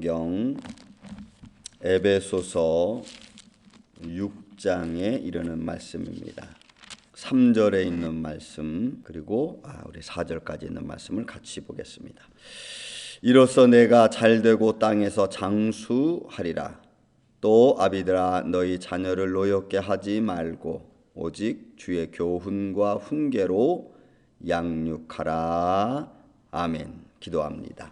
성경 에베소서 6장에 이르는 말씀입니다. 3절에 있는 말씀 그리고 우리 4절까지 있는 말씀을 같이 보겠습니다. 이로써 내가 잘되고 땅에서 장수하리라. 또 아비들아 너희 자녀를 노엽게 하지 말고 오직 주의 교훈과 훈계로 양육하라. 아멘. 기도합니다.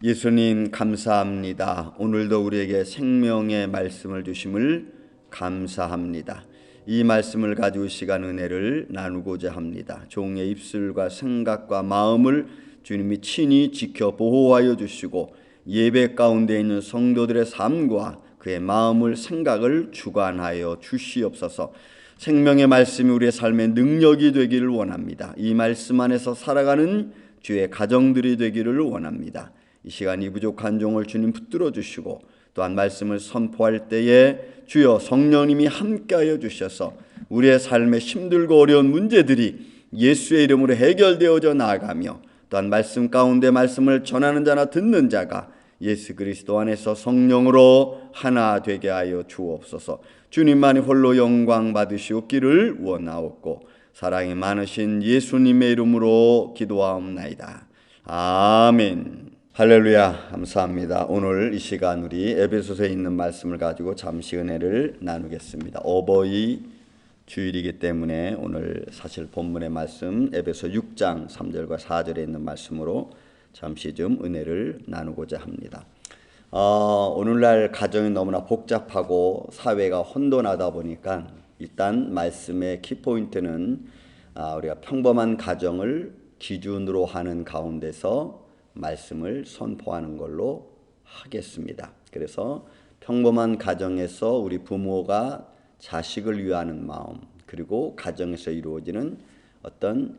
예수님 감사합니다. 오늘도 우리에게 생명의 말씀을 주심을 감사합니다. 이 말씀을 가지고 이 시간 은혜를 나누고자 합니다. 종의 입술과 생각과 마음을 주님이 친히 지켜 보호하여 주시고 예배 가운데 있는 성도들의 삶과 그의 마음을 생각을 주관하여 주시옵소서. 생명의 말씀이 우리의 삶의 능력이 되기를 원합니다. 이 말씀 안에서 살아가는 주의 가정들이 되기를 원합니다. 이 시간 이 부족한 종을 주님 붙들어 주시고 또한 말씀을 선포할 때에 주여 성령님이 함께하여 주셔서 우리의 삶에 힘들고 어려운 문제들이 예수의 이름으로 해결되어져 나아가며 또한 말씀 가운데 말씀을 전하는 자나 듣는 자가 예수 그리스도 안에서 성령으로 하나 되게 하여 주옵소서. 주님만이 홀로 영광 받으시옵기를 원하옵고 사랑이 많으신 예수님의 이름으로 기도하옵나이다. 아멘. 할렐루야. 감사합니다. 오늘 이 시간 우리 에베소서에 있는 말씀을 가지고 잠시 은혜를 나누겠습니다. 어버이 주일이기 때문에 오늘 사실 본문의 말씀 에베소 6장 3절과 4절에 있는 말씀으로 잠시 좀 은혜를 나누고자 합니다. 오늘날 가정이 너무나 복잡하고 사회가 혼돈하다 보니까 일단 말씀의 키포인트는 우리가 평범한 가정을 기준으로 하는 가운데서 말씀을 선포하는 걸로 하겠습니다. 그래서 평범한 가정에서 우리 부모가 자식을 위하는 마음 그리고 가정에서 이루어지는 어떤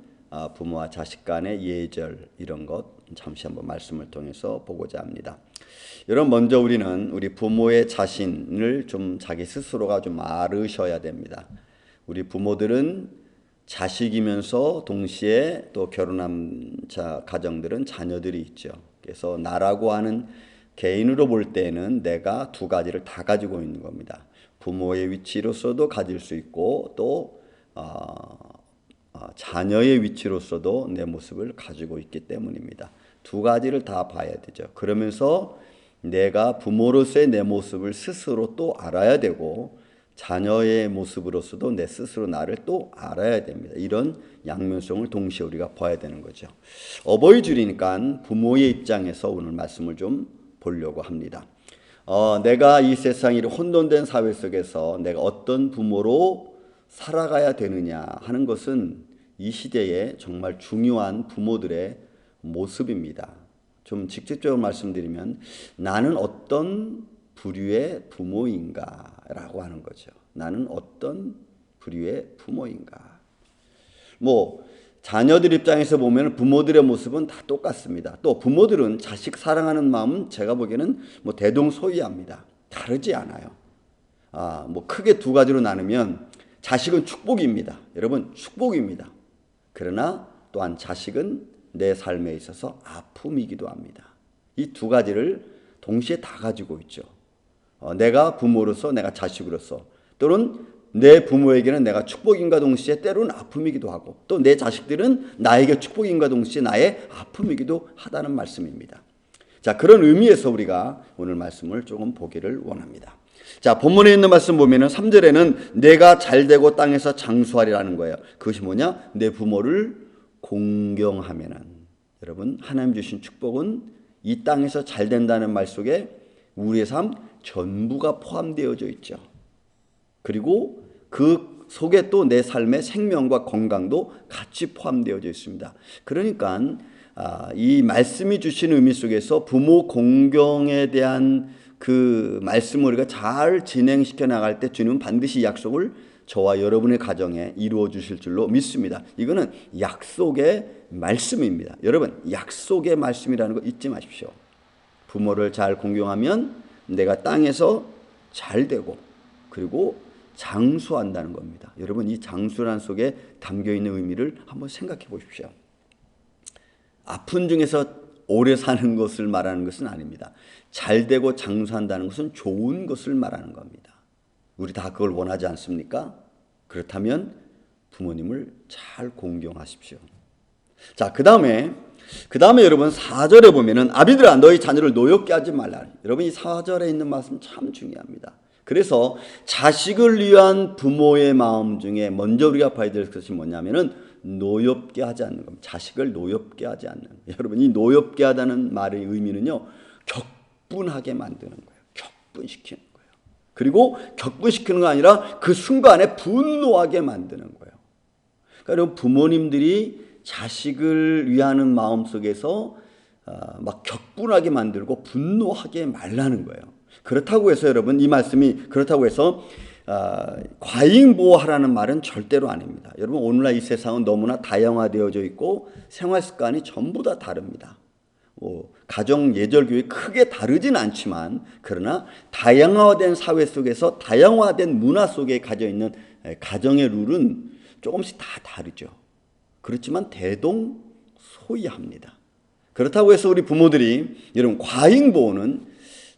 부모와 자식 간의 예절 이런 것 잠시 한번 말씀을 통해서 보고자 합니다. 여러분 먼저 우리는 우리 부모의 자신을 좀 자기 스스로가 좀 알으셔야 됩니다. 우리 부모들은 자식이면서 동시에 또 결혼한 가정들은 자녀들이 있죠. 그래서 나라고 하는 개인으로 볼 때는 내가 두 가지를 다 가지고 있는 겁니다. 부모의 위치로서도 가질 수 있고 또 자녀의 위치로서도 내 모습을 가지고 있기 때문입니다. 두 가지를 다 봐야 되죠. 그러면서 내가 부모로서의 내 모습을 스스로 또 알아야 되고 자녀의 모습으로서도 내 스스로 나를 또 알아야 됩니다. 이런 양면성을 동시에 우리가 봐야 되는 거죠. 어버이 주일이니까 부모의 입장에서 오늘 말씀을 좀 보려고 합니다. 내가 이 세상 이 혼돈된 사회 속에서 내가 어떤 부모로 살아가야 되느냐 하는 것은 이 시대에 정말 중요한 부모들의 모습입니다. 좀 직접적으로 말씀드리면 나는 어떤 부류의 부모인가 라고 하는 거죠. 나는 어떤 부류의 부모인가. 자녀들 입장에서 보면 부모들의 모습은 다 똑같습니다. 또 부모들은 자식 사랑하는 마음은 제가 보기에는 대동소이합니다. 다르지 않아요. 크게 두 가지로 나누면 자식은 축복입니다. 여러분 축복입니다. 그러나 또한 자식은 내 삶에 있어서 아픔이기도 합니다. 이 두 가지를 동시에 다 가지고 있죠. 내가 부모로서 내가 자식으로서 또는 내 부모에게는 내가 축복인과 동시에 때로는 아픔이기도 하고 또 내 자식들은 나에게 축복인과 동시에 나의 아픔이기도 하다는 말씀입니다. 자, 그런 의미에서 우리가 오늘 말씀을 조금 보기를 원합니다. 자, 본문에 있는 말씀 보면은 3절에는 내가 잘되고 땅에서 장수하리라는 거예요. 그것이 뭐냐? 내 부모를 공경하면은 여러분 하나님 주신 축복은 이 땅에서 잘 된다는 말 속에 우리의 삶 전부가 포함되어져 있죠. 그리고 그 속에 또 내 삶의 생명과 건강도 같이 포함되어져 있습니다. 그러니까 이 말씀이 주신 의미 속에서 부모 공경에 대한 그 말씀을 우리가 잘 진행시켜 나갈 때 주님은 반드시 약속을 저와 여러분의 가정에 이루어 주실 줄로 믿습니다. 이거는 약속의 말씀입니다. 여러분 약속의 말씀이라는 거 잊지 마십시오. 부모를 잘 공경하면 내가 땅에서 잘 되고 그리고 장수한다는 겁니다. 여러분 이 장수란 속에 담겨있는 의미를 한번 생각해 보십시오. 아픈 중에서 오래 사는 것을 말하는 것은 아닙니다. 잘 되고 장수한다는 것은 좋은 것을 말하는 겁니다. 우리 다 그걸 원하지 않습니까? 그렇다면 부모님을 잘 공경하십시오. 자, 그 다음에 여러분 4절에 보면은 아비들아 너희 자녀를 노엽게 하지 말라. 여러분 이 4절에 있는 말씀 참 중요합니다. 그래서 자식을 위한 부모의 마음 중에 먼저 우리가 봐야 될 것이 뭐냐면은 노엽게 하지 않는 겁니다. 자식을 노엽게 하지 않는. 여러분 이 노엽게 하다는 말의 의미는요, 격분하게 만드는 거예요. 격분시키는 거예요. 그리고 격분시키는 거 아니라 그 순간에 분노하게 만드는 거예요. 그러니까 여러분 부모님들이 자식을 위하는 마음 속에서 막 격분하게 만들고 분노하게 말라는 거예요. 그렇다고 해서 여러분 이 말씀이 그렇다고 해서 과잉보호하라는 말은 절대로 아닙니다. 여러분 오늘날 이 세상은 너무나 다양화되어져 있고 생활 습관이 전부 다 다릅니다. 가정 예절 교육이 크게 다르진 않지만 그러나 다양화된 사회 속에서 다양화된 문화 속에 가져 있는 가정의 룰은 조금씩 다 다르죠. 그렇지만 대동소이합니다. 그렇다고 해서 우리 부모들이 여러분 과잉보호는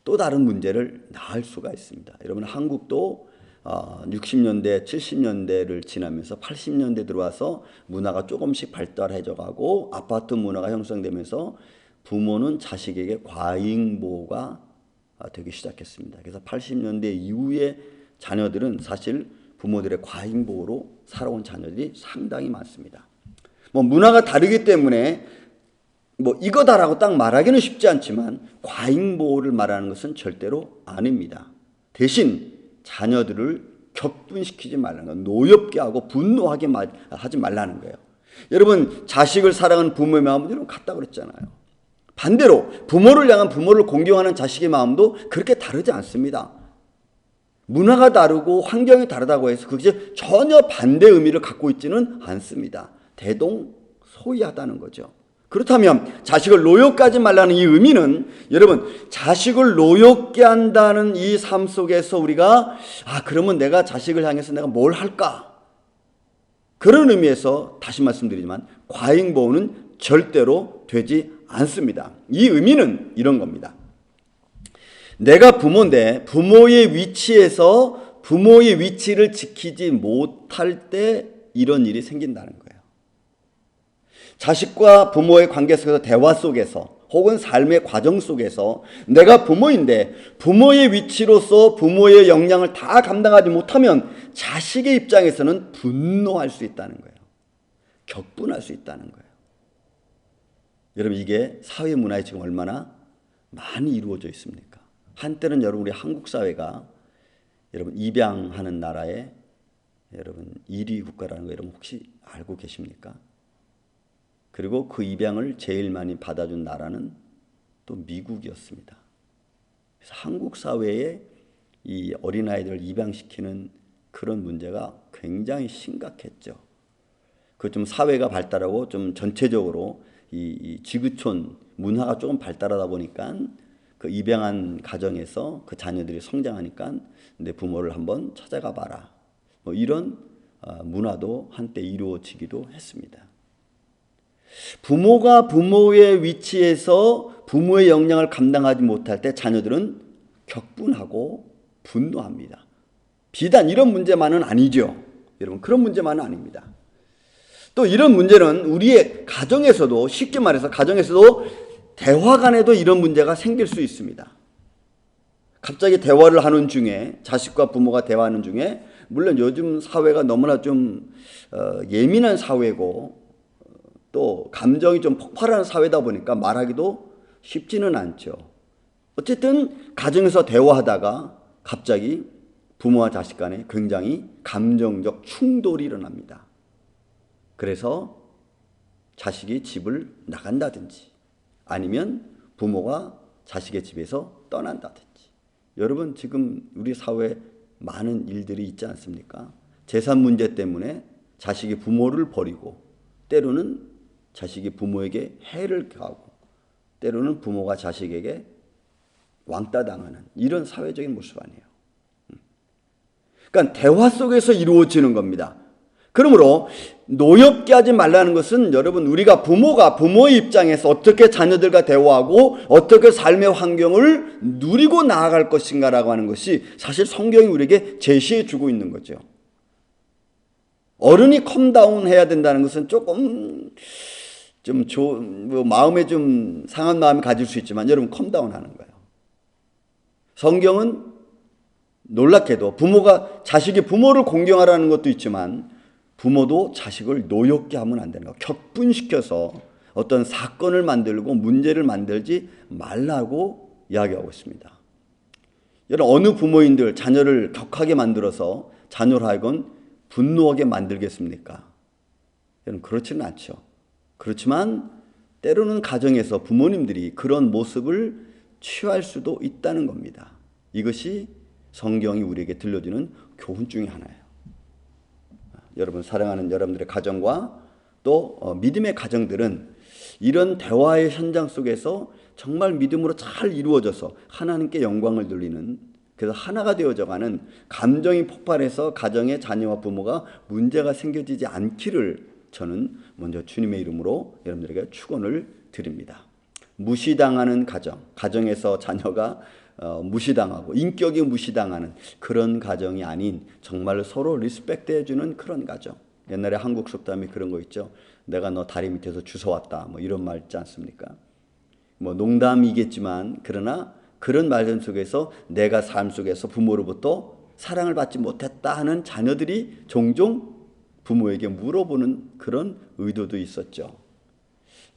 또 다른 문제를 낳을 수가 있습니다. 여러분 한국도 60년대, 70년대를 지나면서 80년대 들어와서 문화가 조금씩 발달해져 가고 아파트 문화가 형성되면서 부모는 자식에게 과잉보호가 되기 시작했습니다. 그래서 80년대 이후에 자녀들은 사실 부모들의 과잉보호로 살아온 자녀들이 상당히 많습니다. 문화가 다르기 때문에 이거다라고 딱 말하기는 쉽지 않지만 과잉보호를 말하는 것은 절대로 아닙니다. 대신 자녀들을 격분시키지 말라는 거예요. 노엽게 하고 분노하게 하지 말라는 거예요. 여러분 자식을 사랑하는 부모의 마음은 여러분 같다 그랬잖아요. 반대로 부모를 향한 부모를 공경하는 자식의 마음도 그렇게 다르지 않습니다. 문화가 다르고 환경이 다르다고 해서 그게 전혀 반대 의미를 갖고 있지는 않습니다. 대동소이하다는 거죠. 그렇다면 자식을 노엽게 하지 말라는 이 의미는 여러분 자식을 노엽게 한다는 이 삶 속에서 우리가 그러면 내가 자식을 향해서 내가 뭘 할까? 그런 의미에서 다시 말씀드리지만 과잉보호는 절대로 되지 않습니다. 이 의미는 이런 겁니다. 내가 부모인데 부모의 위치에서 부모의 위치를 지키지 못할 때 이런 일이 생긴다는 거예요. 자식과 부모의 관계 속에서 대화 속에서 혹은 삶의 과정 속에서 내가 부모인데 부모의 위치로서 부모의 역량을 다 감당하지 못하면 자식의 입장에서는 분노할 수 있다는 거예요. 격분할 수 있다는 거예요. 여러분 이게 사회 문화에 지금 얼마나 많이 이루어져 있습니까? 한때는 여러분 우리 한국 사회가 여러분 입양하는 나라의 여러분 1위 국가라는 거 여러분 혹시 알고 계십니까? 그리고 그 입양을 제일 많이 받아준 나라는 또 미국이었습니다. 그래서 한국 사회에 이 어린아이들을 입양시키는 그런 문제가 굉장히 심각했죠. 그 좀 사회가 발달하고 좀 전체적으로 이 지구촌 문화가 조금 발달하다 보니까 그 입양한 가정에서 그 자녀들이 성장하니까 내 부모를 한번 찾아가 봐라. 이런 문화도 한때 이루어지기도 했습니다. 부모가 부모의 위치에서 부모의 역량을 감당하지 못할 때 자녀들은 격분하고 분노합니다. 비단 이런 문제만은 아니죠. 여러분 그런 문제만은 아닙니다. 또 이런 문제는 우리의 가정에서도 쉽게 말해서 가정에서도 대화 간에도 이런 문제가 생길 수 있습니다. 갑자기 대화를 하는 중에 자식과 부모가 대화하는 중에 물론 요즘 사회가 너무나 좀 예민한 사회고 또 감정이 좀 폭발하는 사회다 보니까 말하기도 쉽지는 않죠. 어쨌든 가정에서 대화하다가 갑자기 부모와 자식 간에 굉장히 감정적 충돌이 일어납니다. 그래서 자식이 집을 나간다든지 아니면 부모가 자식의 집에서 떠난다든지. 여러분 지금 우리 사회에 많은 일들이 있지 않습니까? 재산 문제 때문에 자식이 부모를 버리고 때로는 자식이 부모에게 해를 가하고 때로는 부모가 자식에게 왕따 당하는 이런 사회적인 모습 아니에요. 그러니까 대화 속에서 이루어지는 겁니다. 그러므로 노엽게 하지 말라는 것은 여러분, 우리가 부모의 입장에서 어떻게 자녀들과 대화하고 어떻게 삶의 환경을 누리고 나아갈 것인가라고 하는 것이 사실 성경이 우리에게 제시해 주고 있는 거죠. 어른이 컴다운 해야 된다는 것은 조금 마음에 좀 상한 마음을 가질 수 있지만 여러분, 컴다운 하는 거예요. 성경은 놀랍게도 자식이 부모를 공경하라는 것도 있지만 부모도 자식을 노엽게 하면 안 되는 거예요. 격분시켜서 어떤 사건을 만들고 문제를 만들지 말라고 이야기하고 있습니다. 여러분, 어느 부모인들 자녀를 격하게 만들어서 자녀를 하여금 분노하게 만들겠습니까? 여러분, 그렇지는 않죠. 그렇지만 때로는 가정에서 부모님들이 그런 모습을 취할 수도 있다는 겁니다. 이것이 성경이 우리에게 들려주는 교훈 중에 하나예요. 여러분, 사랑하는 여러분들의 가정과 또 믿음의 가정들은 이런 대화의 현장 속에서 정말 믿음으로 잘 이루어져서 하나님께 영광을 돌리는, 그래서 하나가 되어져가는, 감정이 폭발해서 가정의 자녀와 부모가 문제가 생겨지지 않기를 저는 먼저 주님의 이름으로 여러분들에게 축원을 드립니다. 무시당하는 가정에서 자녀가 무시당하고 인격이 무시당하는 그런 가정이 아닌 정말로 서로 리스펙트 해주는 그런 가정. 옛날에 한국 속담이 그런 거 있죠. 내가 너 다리 밑에서 주워왔다, 이런 말 있지 않습니까? 농담이겠지만 그러나 그런 말씀 속에서 내가 삶 속에서 부모로부터 사랑을 받지 못했다 하는 자녀들이 종종 부모에게 물어보는 그런 의도도 있었죠.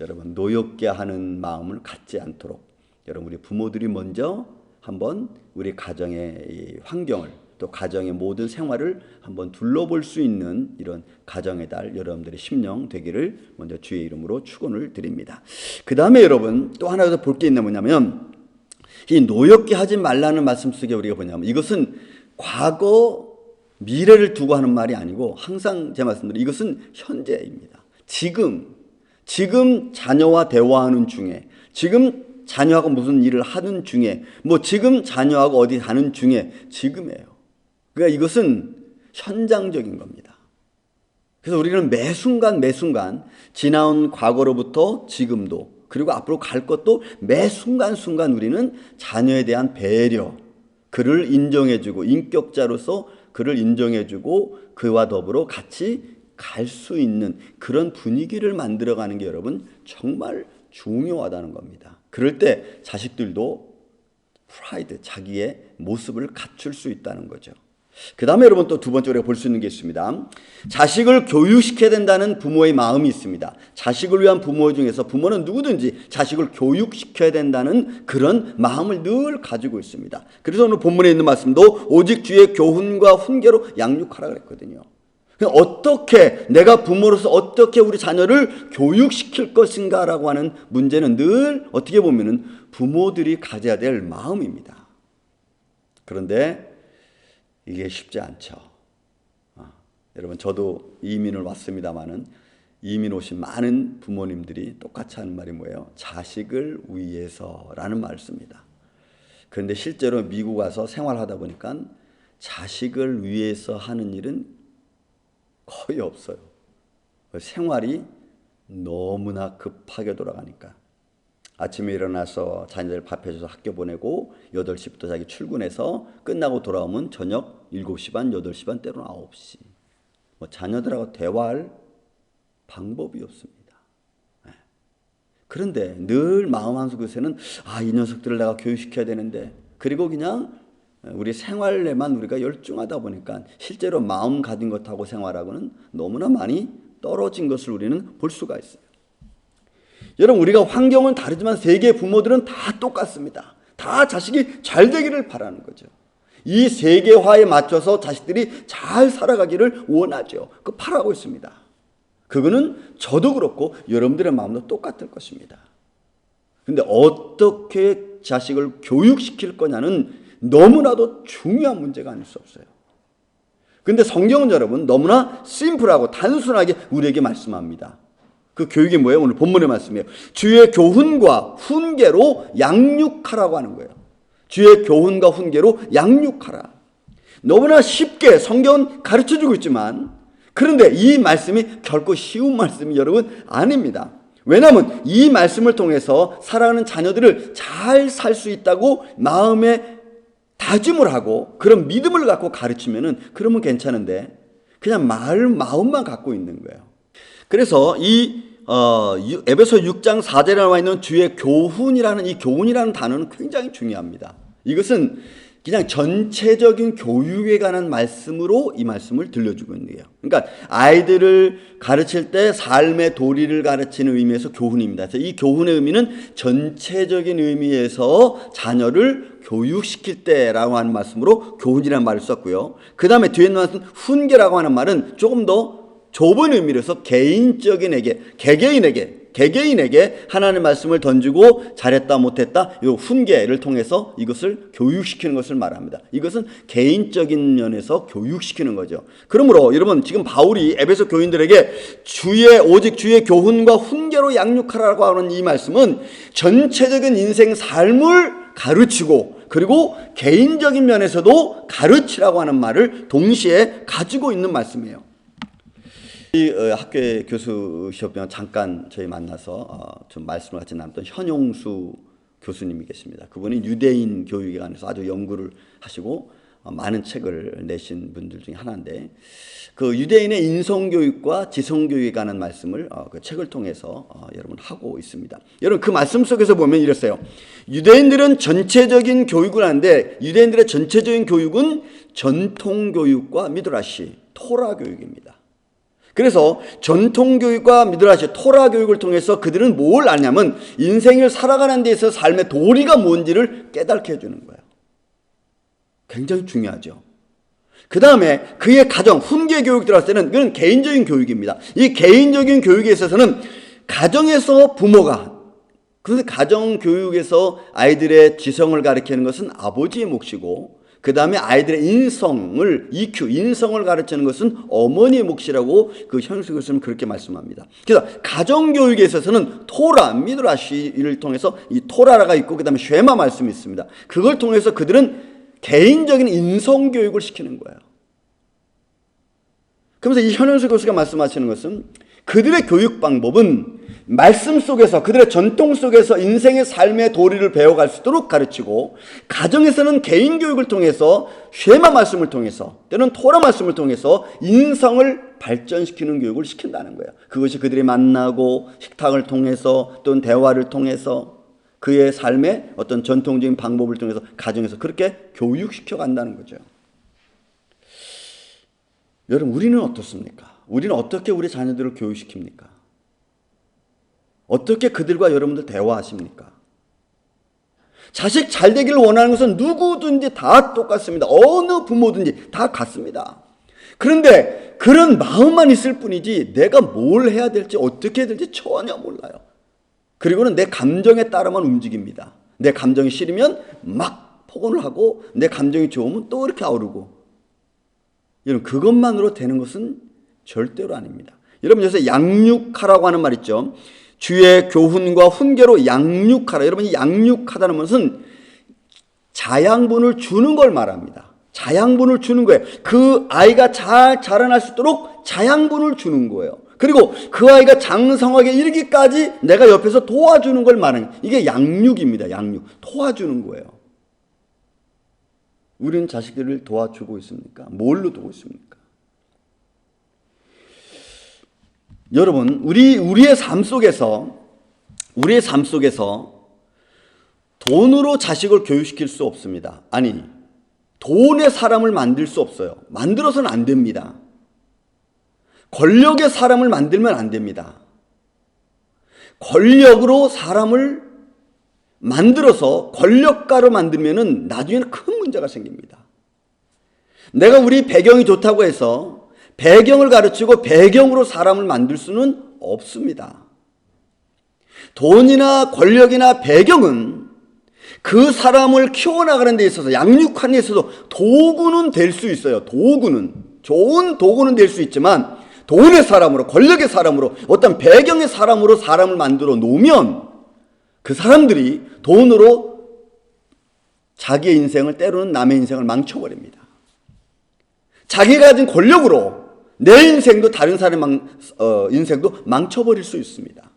여러분, 노엽게 하는 마음을 갖지 않도록 여러분, 우리 부모들이 먼저 한번 우리 가정의 환경을, 또 가정의 모든 생활을 한번 둘러볼 수 있는 이런 가정의 달 여러분들의 심령 되기를 먼저 주의 이름으로 축원을 드립니다. 그 다음에 여러분, 또 하나 더 볼 게 있는 뭐냐면, 이 노엽게 하지 말라는 말씀 속에 우리가 뭐냐면, 이것은 과거 미래를 두고 하는 말이 아니고 항상 제 말씀대로 이것은 현재입니다. 지금 자녀와 대화하는 중에, 지금 자녀하고 무슨 일을 하는 중에, 지금 자녀하고 어디 가는 중에, 지금이에요. 그러니까 이것은 현장적인 겁니다. 그래서 우리는 매 순간 지나온 과거로부터 지금도, 그리고 앞으로 갈 것도 매 순간 우리는 자녀에 대한 배려, 그를 인정해주고, 인격자로서 그를 인정해주고 그와 더불어 같이 갈 수 있는 그런 분위기를 만들어가는 게 여러분 정말 중요하다는 겁니다. 그럴 때 자식들도 프라이드, 자기의 모습을 갖출 수 있다는 거죠. 그 다음에 여러분, 또 두 번째 우리가 볼 수 있는 게 있습니다. 자식을 교육시켜야 된다는 부모의 마음이 있습니다. 자식을 위한 부모 중에서 부모는 누구든지 자식을 교육시켜야 된다는 그런 마음을 늘 가지고 있습니다. 그래서 오늘 본문에 있는 말씀도 오직 주의 교훈과 훈계로 양육하라 그랬거든요. 어떻게 내가 부모로서 어떻게 우리 자녀를 교육시킬 것인가라고 하는 문제는 늘 어떻게 보면은 부모들이 가져야 될 마음입니다. 그런데 이게 쉽지 않죠. 여러분, 저도 이민을 왔습니다마는 이민 오신 많은 부모님들이 똑같이 하는 말이 뭐예요? 자식을 위해서라는 말을 씁니다. 그런데 실제로 미국 와서 생활하다 보니까 자식을 위해서 하는 일은 거의 없어요. 생활이 너무나 급하게 돌아가니까. 아침에 일어나서 자녀들 밥 해줘서 학교 보내고 8시부터 자기 출근해서 끝나고 돌아오면 저녁 7시 반, 8시 반, 때로는 9시. 자녀들하고 대화할 방법이 없습니다. 그런데 늘 마음 한속에서는 이 녀석들을 내가 교육시켜야 되는데, 그리고 그냥 우리 생활에만 우리가 열중하다 보니까 실제로 마음 가진 것하고 생활하고는 너무나 많이 떨어진 것을 우리는 볼 수가 있어요. 여러분, 우리가 환경은 다르지만 세계 부모들은 다 똑같습니다. 다 자식이 잘 되기를 바라는 거죠. 이 세계화에 맞춰서 자식들이 잘 살아가기를 원하죠. 바라고 있습니다. 그거는 저도 그렇고 여러분들의 마음도 똑같을 것입니다. 그런데 어떻게 자식을 교육시킬 거냐는 너무나도 중요한 문제가 아닐 수 없어요. 그런데 성경은 여러분 너무나 심플하고 단순하게 우리에게 말씀합니다. 그 교육이 뭐예요? 오늘 본문의 말씀이에요. 주의 교훈과 훈계로 양육하라고 하는 거예요. 주의 교훈과 훈계로 양육하라. 너무나 쉽게 성경은 가르쳐주고 있지만 그런데 이 말씀이 결코 쉬운 말씀이 여러분 아닙니다. 왜냐하면 이 말씀을 통해서 사랑하는 자녀들을 잘 살 수 있다고 마음에 다짐을 하고 그런 믿음을 갖고 가르치면은 그러면 괜찮은데 그냥 마음만 갖고 있는 거예요. 그래서 이 에베소 6장 4절에 나와 있는 주의 교훈이라는 이 교훈이라는 단어는 굉장히 중요합니다. 이것은 그냥 전체적인 교육에 관한 말씀으로 이 말씀을 들려주고 있는 거예요. 그러니까 아이들을 가르칠 때 삶의 도리를 가르치는 의미에서 교훈입니다. 그래서 이 교훈의 의미는 전체적인 의미에서 자녀를 교육시킬 때라고 하는 말씀으로 교훈이라는 말을 썼고요. 그 다음에 뒤에 있는 말씀 훈계라고 하는 말은 조금 더 좁은 의미로서 개개인에게 하나님의 말씀을 던지고 잘했다 못했다 이 훈계를 통해서 이것을 교육시키는 것을 말합니다. 이것은 개인적인 면에서 교육시키는 거죠. 그러므로 여러분 지금 바울이 에베소 교인들에게 오직 주의 교훈과 훈계로 양육하라고 하는 이 말씀은 전체적인 인생 삶을 가르치고 그리고 개인적인 면에서도 가르치라고 하는 말을 동시에 가지고 있는 말씀이에요. 이 학교의 교수시험에 잠깐 저희 만나서 좀 말씀을 같이 나눴던 현용수 교수님이 계십니다. 그분이 유대인 교육에 관해서 아주 연구를 하시고 많은 책을 내신 분들 중에 하나인데 그 유대인의 인성교육과 지성교육에 관한 말씀을 그 책을 통해서 여러분 하고 있습니다. 여러분 그 말씀 속에서 보면 이랬어요. 유대인들은 전체적인 교육을 하는데 유대인들의 전체적인 교육은 전통교육과 미드라시, 토라 교육입니다. 그래서 전통교육과 미드라시, 토라 교육을 통해서 그들은 뭘 아냐면 인생을 살아가는 데 있어서 삶의 도리가 뭔지를 깨닫게 해주는 거예요. 굉장히 중요하죠. 그 다음에 그의 가정, 훈계 교육 들어갈 때는 그건 개인적인 교육입니다. 이 개인적인 교육에 있어서는 가정에서 부모가, 그런데 가정 교육에서 아이들의 지성을 가르치는 것은 아버지의 몫이고 그 다음에 아이들의 인성을 인성을 가르치는 것은 어머니의 몫이라고 그 현수 교수는 그렇게 말씀합니다. 그래서 가정교육에 있어서는 토라, 미드라시를 통해서 이 토라가 있고 그 다음에 쉐마 말씀이 있습니다. 그걸 통해서 그들은 개인적인 인성교육을 시키는 거예요. 그러면서 이 현현수 교수가 말씀하시는 것은 그들의 교육 방법은 말씀 속에서 그들의 전통 속에서 인생의 삶의 도리를 배워갈 수 있도록 가르치고 가정에서는 개인 교육을 통해서 쉐마 말씀을 통해서 때는 토라 말씀을 통해서 인성을 발전시키는 교육을 시킨다는 거예요. 그것이 그들이 만나고 식탁을 통해서 또는 대화를 통해서 그의 삶의 어떤 전통적인 방법을 통해서 가정에서 그렇게 교육시켜 간다는 거죠. 여러분 우리는 어떻습니까? 우리는 어떻게 우리 자녀들을 교육시킵니까? 어떻게 그들과 여러분들 대화하십니까? 자식 잘 되기를 원하는 것은 누구든지 다 똑같습니다. 어느 부모든지 다 같습니다. 그런데 그런 마음만 있을 뿐이지 내가 뭘 해야 될지 어떻게 해야 될지 전혀 몰라요. 그리고는 내 감정에 따라만 움직입니다. 내 감정이 싫으면 막 폭언을 하고 내 감정이 좋으면 또 이렇게 아우르고 여러분 그것만으로 되는 것은 절대로 아닙니다. 여러분 여기서 양육하라고 하는 말 있죠. 주의 교훈과 훈계로 양육하라. 여러분 이 양육하다는 것은 자양분을 주는 걸 말합니다. 자양분을 주는 거예요. 그 아이가 잘 자라날 수 있도록 자양분을 주는 거예요. 그리고 그 아이가 장성하게 이르기까지 내가 옆에서 도와주는 걸 말하는 이게 양육입니다. 양육. 도와주는 거예요. 우리는 자식들을 도와주고 있습니까? 뭘로 도우고 있습니까? 여러분, 우리의 삶 속에서 돈으로 자식을 교육시킬 수 없습니다. 아니, 돈의 사람을 만들 수 없어요. 만들어서는 안 됩니다. 권력의 사람을 만들면 안 됩니다. 권력으로 사람을 만들어서 권력가로 만들면은 나중에는 큰 문제가 생깁니다. 내가 우리 배경이 좋다고 해서 배경을 가르치고 배경으로 사람을 만들 수는 없습니다. 돈이나 권력이나 배경은 그 사람을 키워나가는 데 있어서 양육하는 데 있어서 도구는 될 수 있어요. 좋은 도구는 될 수 있지만 돈의 사람으로 권력의 사람으로 어떤 배경의 사람으로 사람을 만들어 놓으면 그 사람들이 돈으로 자기의 인생을 때로는 남의 인생을 망쳐버립니다. 자기가 가진 권력으로 내 인생도 다른 사람의 인생도 망쳐버릴 수 있습니다.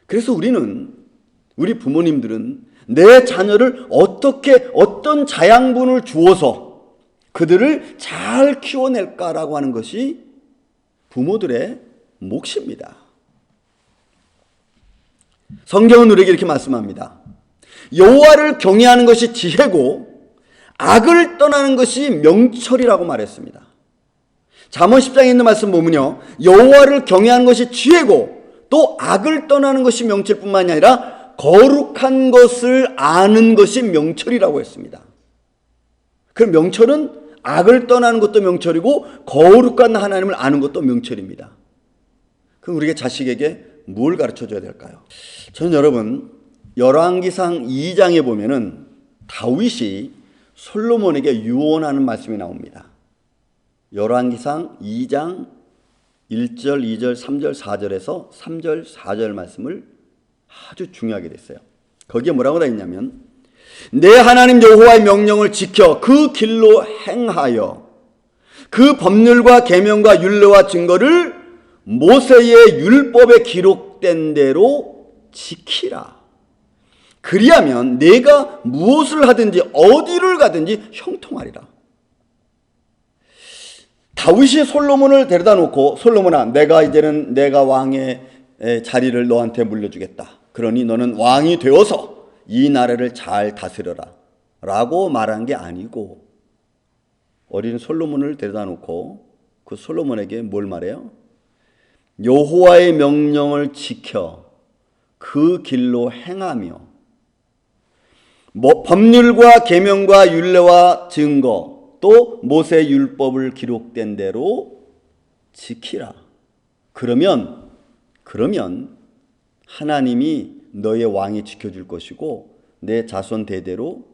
그래서 우리 부모님들은 내 자녀를 어떤 자양분을 주어서 그들을 잘 키워낼까라고 하는 것이 부모들의 몫입니다. 성경은 우리에게 이렇게 말씀합니다. 여호와를 경외하는 것이 지혜고 악을 떠나는 것이 명철이라고 말했습니다. 잠언 10장에 있는 말씀 보면요, 여호와를 경외하는 것이 지혜고 또 악을 떠나는 것이 명철뿐만이 아니라 거룩한 것을 아는 것이 명철이라고 했습니다. 그럼 명철은 악을 떠나는 것도 명철이고 거룩한 하나님을 아는 것도 명철입니다. 그럼 우리가 자식에게 뭘 가르쳐줘야 될까요? 저는 여러분, 열왕기상 2장에 보면은 다윗이 솔로몬에게 유언하는 말씀이 나옵니다. 열왕기상 2장 1절, 2절, 3절, 4절에서 3절, 4절 말씀을 아주 중요하게 됐어요. 거기에 뭐라고 돼 있냐면, 내 하나님 여호와의 명령을 지켜 그 길로 행하여 그 법률과 계명과 율례와 증거를 모세의 율법에 기록된 대로 지키라. 그리하면 내가 무엇을 하든지 어디를 가든지 형통하리라. 다윗이 솔로몬을 데려다 놓고, 솔로몬아, 내가 왕의 자리를 너한테 물려주겠다. 그러니 너는 왕이 되어서 이 나라를 잘 다스려라 라고 말한 게 아니고, 어린 솔로몬을 데려다 놓고 그 솔로몬에게 뭘 말해요? 여호와의 명령을 지켜 그 길로 행하며 법률과 계명과 율례와 증거 또 모세 율법을 기록된 대로 지키라. 그러면 하나님이 너의 왕이 지켜줄 것이고 내 자손 대대로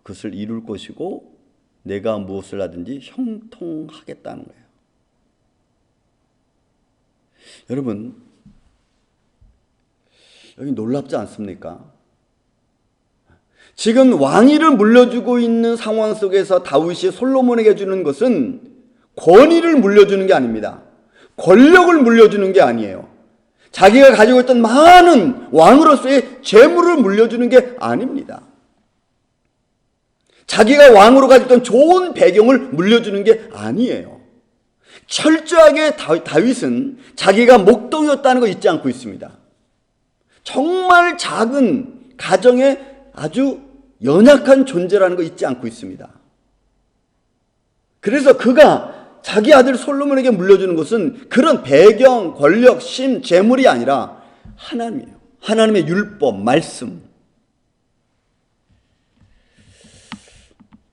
그것을 이룰 것이고 내가 무엇을 하든지 형통하겠다는 거예요. 여러분, 여기 놀랍지 않습니까? 지금 왕위를 물려주고 있는 상황 속에서 다윗이 솔로몬에게 주는 것은 권위를 물려주는 게 아닙니다. 권력을 물려주는 게 아니에요. 자기가 가지고 있던 많은 왕으로서의 재물을 물려주는 게 아닙니다. 자기가 왕으로 가지고 있던 좋은 배경을 물려주는 게 아니에요. 철저하게 다윗은 자기가 목동이었다는 거 잊지 않고 있습니다. 정말 작은 가정의 아주 연약한 존재라는 거 잊지 않고 있습니다. 그래서 그가 자기 아들 솔로몬에게 물려주는 것은 그런 배경, 권력, 심, 재물이 아니라 하나님이에요. 하나님의 율법, 말씀.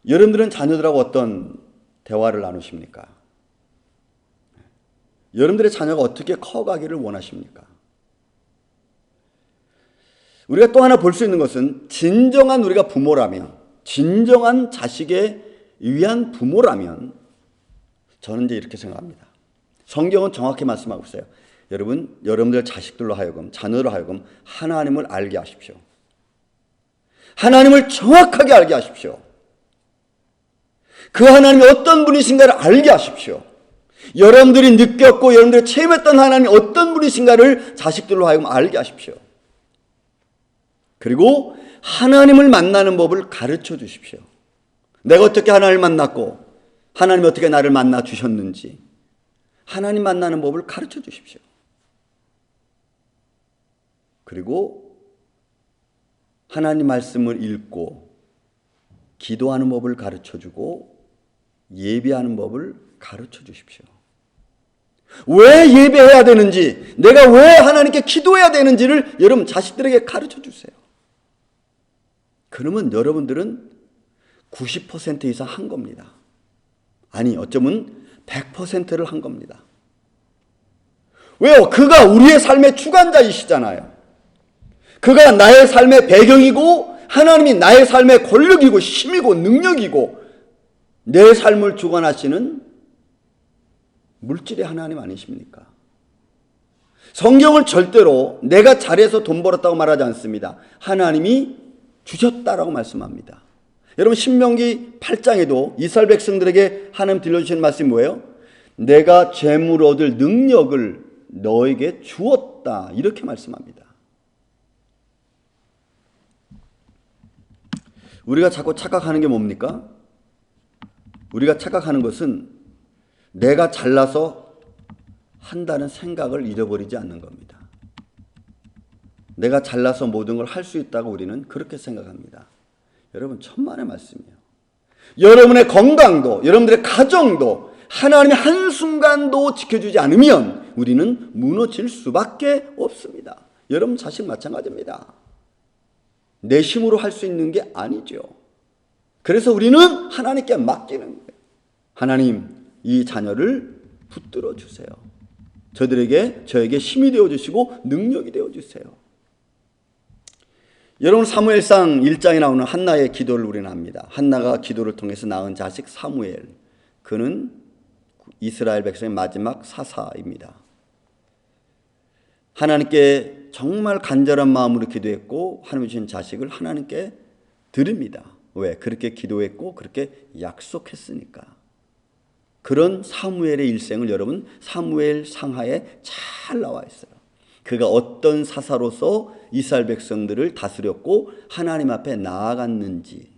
여러분들은 자녀들하고 어떤 대화를 나누십니까? 여러분들의 자녀가 어떻게 커가기를 원하십니까? 우리가 또 하나 볼 수 있는 것은 진정한 우리가 부모라면, 진정한 자식에 위한 부모라면 저는 이제 이렇게 생각합니다. 성경은 정확히 말씀하고 있어요. 여러분들 자식들로 하여금, 자녀로 하여금 하나님을 알게 하십시오. 하나님을 정확하게 알게 하십시오. 그 하나님이 어떤 분이신가를 알게 하십시오. 여러분들이 느꼈고 여러분들이 체험했던 하나님이 어떤 분이신가를 자식들로 하여금 알게 하십시오. 그리고 하나님을 만나는 법을 가르쳐 주십시오. 내가 어떻게 하나님을 만났고 하나님이 어떻게 나를 만나 주셨는지 하나님 만나는 법을 가르쳐 주십시오. 그리고 하나님 말씀을 읽고 기도하는 법을 가르쳐 주고 예배하는 법을 가르쳐 주십시오. 왜 예배해야 되는지, 내가 왜 하나님께 기도해야 되는지를 여러분 자식들에게 가르쳐 주세요. 그러면 여러분들은 90% 이상 한 겁니다. 아니, 어쩌면 100%를 한 겁니다. 왜요? 그가 우리의 삶의 주관자이시잖아요. 그가 나의 삶의 배경이고 하나님이 나의 삶의 권력이고 힘이고 능력이고 내 삶을 주관하시는 물질의 하나님 아니십니까? 성경을 절대로 내가 잘해서 돈 벌었다고 말하지 않습니다. 하나님이 주셨다라고 말씀합니다. 여러분 신명기 8장에도 이스라엘 백성들에게 하나님 들려주신 말씀이 뭐예요? 내가 재물 얻을 능력을 너에게 주었다. 이렇게 말씀합니다. 우리가 자꾸 착각하는 게 뭡니까? 우리가 착각하는 것은 내가 잘나서 한다는 생각을 잃어버리지 않는 겁니다. 내가 잘나서 모든 걸 할 수 있다고 우리는 그렇게 생각합니다. 여러분, 천만의 말씀이에요. 여러분의 건강도, 여러분들의 가정도 하나님이 한순간도 지켜주지 않으면 우리는 무너질 수밖에 없습니다. 여러분 자식 마찬가지입니다. 내 힘으로 할 수 있는 게 아니죠. 그래서 우리는 하나님께 맡기는 거예요. 하나님, 이 자녀를 붙들어 주세요. 저에게 힘이 되어주시고 능력이 되어주세요. 여러분, 사무엘상 1장에 나오는 한나의 기도를 우리는 압니다. 한나가 기도를 통해서 낳은 자식 사무엘, 그는 이스라엘 백성의 마지막 사사입니다. 하나님께 정말 간절한 마음으로 기도했고 하나님 주신 자식을 하나님께 드립니다. 왜? 그렇게 기도했고 그렇게 약속했으니까. 그런 사무엘의 일생을 여러분 사무엘 상하에 잘 나와 있어요. 그가 어떤 사사로서 이스라엘 백성들을 다스렸고 하나님 앞에 나아갔는지,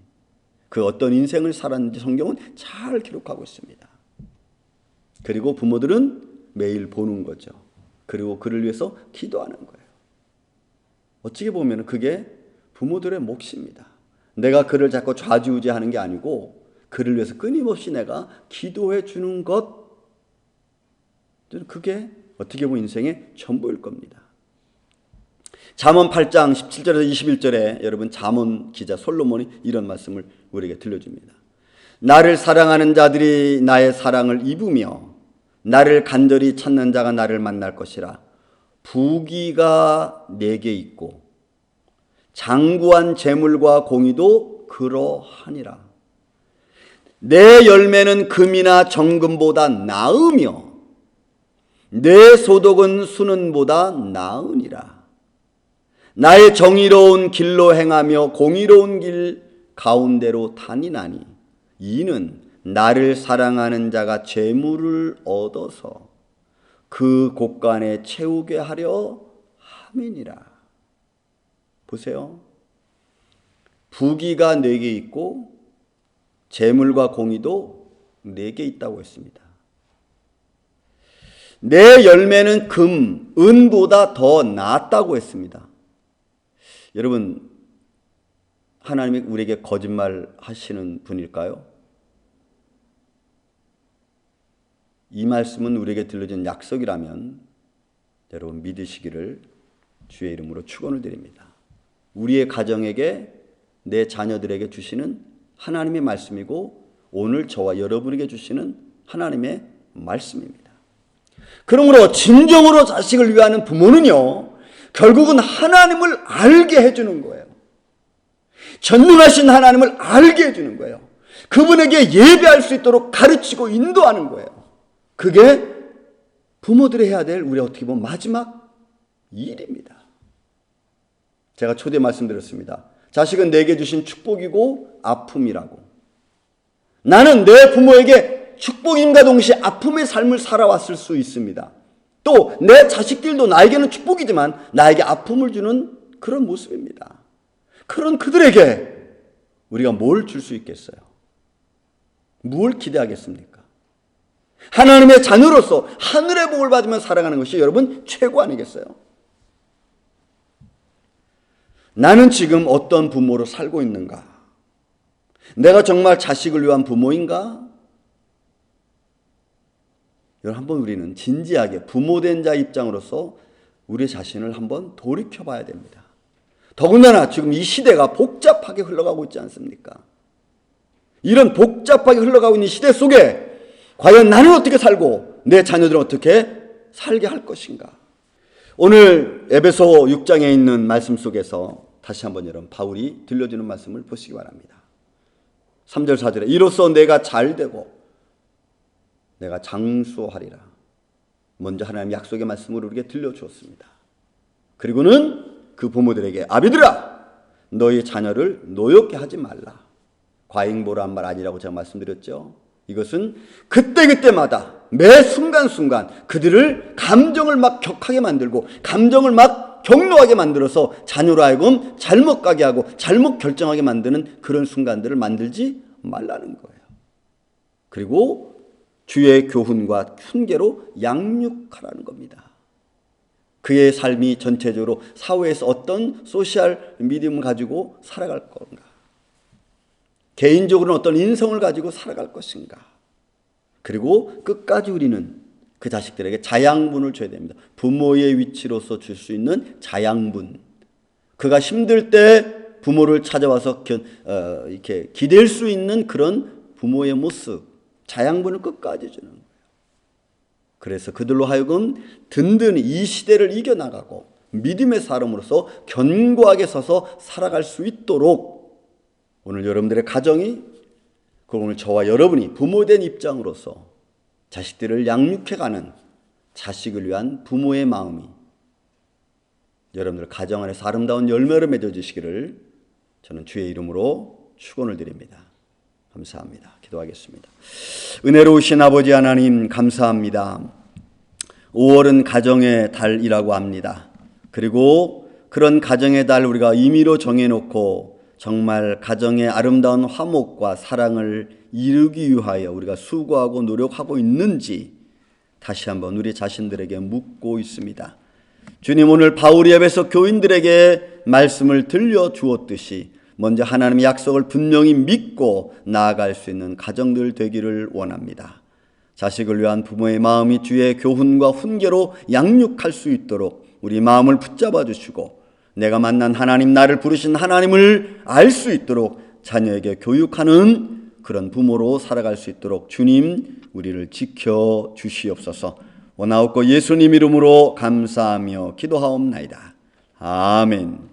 그 어떤 인생을 살았는지 성경은 잘 기록하고 있습니다. 그리고 부모들은 매일 보는 거죠. 그리고 그를 위해서 기도하는 거예요. 어찌게 보면 그게 부모들의 몫입니다. 내가 그를 자꾸 좌지우지하는 게 아니고 그를 위해서 끊임없이 내가 기도해 주는 것, 그게 어떻게 보면 인생의 전부일 겁니다. 잠언 8장 17절에서 21절에 여러분 잠언 기자 솔로몬이 이런 말씀을 우리에게 들려줍니다. 나를 사랑하는 자들이 나의 사랑을 입으며 나를 간절히 찾는 자가 나를 만날 것이라. 부귀가 내게 있고 장구한 재물과 공의도 그러하니라. 내 열매는 금이나 정금보다 나으며 내 소독은 수는보다 나으니라. 나의 정의로운 길로 행하며 공의로운 길 가운데로 다니나니 이는 나를 사랑하는 자가 재물을 얻어서 그 곳간에 채우게 하려 함이니라. 보세요. 부귀가 내게 있고 재물과 공의도 내게 있다고 했습니다. 내 열매는 금, 은보다 더 낫다고 했습니다. 여러분, 하나님이 우리에게 거짓말 하시는 분일까요? 이 말씀은 우리에게 들려준 약속이라면 여러분 믿으시기를 주의 이름으로 축원을 드립니다. 우리의 가정에게, 내 자녀들에게 주시는 하나님의 말씀이고 오늘 저와 여러분에게 주시는 하나님의 말씀입니다. 그러므로 진정으로 자식을 위하는 부모는요, 결국은 하나님을 알게 해주는 거예요. 전능하신 하나님을 알게 해주는 거예요. 그분에게 예배할 수 있도록 가르치고 인도하는 거예요. 그게 부모들이 해야 될 우리 어떻게 보면 마지막 일입니다. 제가 초대 말씀드렸습니다. 자식은 내게 주신 축복이고 아픔이라고. 나는 내 부모에게 축복임과 동시에 아픔의 삶을 살아왔을 수 있습니다. 또 내 자식들도 나에게는 축복이지만 나에게 아픔을 주는 그런 모습입니다. 그런 그들에게 우리가 뭘 줄 수 있겠어요? 뭘 기대하겠습니까? 하나님의 자녀로서 하늘의 복을 받으며 살아가는 것이 여러분 최고 아니겠어요? 나는 지금 어떤 부모로 살고 있는가? 내가 정말 자식을 위한 부모인가? 여러분, 한번 우리는 진지하게 부모된 자 입장으로서 우리 자신을 한번 돌이켜 봐야 됩니다. 더군다나 지금 이 시대가 복잡하게 흘러가고 있지 않습니까? 이런 복잡하게 흘러가고 있는 시대 속에 과연 나는 어떻게 살고 내 자녀들은 어떻게 살게 할 것인가? 오늘 에베소 6장에 있는 말씀 속에서 다시 한번 여러분 바울이 들려주는 말씀을 보시기 바랍니다. 3절 4절에 이로써 내가 잘되고 내가 장수하리라. 먼저 하나님 약속의 말씀을 우리에게 들려주었습니다. 그리고는 그 부모들에게 아비들아 너희 자녀를 노엽게 하지 말라. 과잉보라한 말 아니라고 제가 말씀드렸죠. 이것은 그때그때마다 매 순간순간 그들을 감정을 막 격하게 만들고 감정을 막 격노하게 만들어서 자녀로 하여금 잘못 가게 하고 잘못 결정하게 만드는 그런 순간들을 만들지 말라는 거예요. 그리고 주의 교훈과 훈계로 양육하라는 겁니다. 그의 삶이 전체적으로 사회에서 어떤 소셜 미디움을 가지고 살아갈 건가? 개인적으로는 어떤 인성을 가지고 살아갈 것인가? 그리고 끝까지 우리는 그 자식들에게 자양분을 줘야 됩니다. 부모의 위치로서 줄 수 있는 자양분. 그가 힘들 때 부모를 찾아와서 이렇게 기댈 수 있는 그런 부모의 모습, 자양분을 끝까지 주는 거예요. 그래서 그들로 하여금 든든히 이 시대를 이겨나가고 믿음의 사람으로서 견고하게 서서 살아갈 수 있도록 오늘 여러분들의 가정이, 그리고 오늘 저와 여러분이 부모된 입장으로서 자식들을 양육해가는 자식을 위한 부모의 마음이 여러분들 가정 안에서 아름다운 열매를 맺어주시기를 저는 주의 이름으로 축원을 드립니다. 감사합니다. 기도하겠습니다. 은혜로우신 아버지 하나님 감사합니다. 5월은 가정의 달이라고 합니다. 그리고 그런 가정의 달 우리가 임의로 정해놓고 정말 가정의 아름다운 화목과 사랑을 이루기 위하여 우리가 수고하고 노력하고 있는지 다시 한번 우리 자신들에게 묻고 있습니다. 주님, 오늘 바울이 에베소 교인들에게 말씀을 들려주었듯이 먼저 하나님의 약속을 분명히 믿고 나아갈 수 있는 가정들 되기를 원합니다. 자식을 위한 부모의 마음이 주의 교훈과 훈계로 양육할 수 있도록 우리 마음을 붙잡아 주시고 내가 만난 하나님, 나를 부르신 하나님을 알 수 있도록 자녀에게 교육하는 그런 부모로 살아갈 수 있도록 주님 우리를 지켜 주시옵소서. 원하옵고 예수님 이름으로 감사하며 기도하옵나이다. 아멘.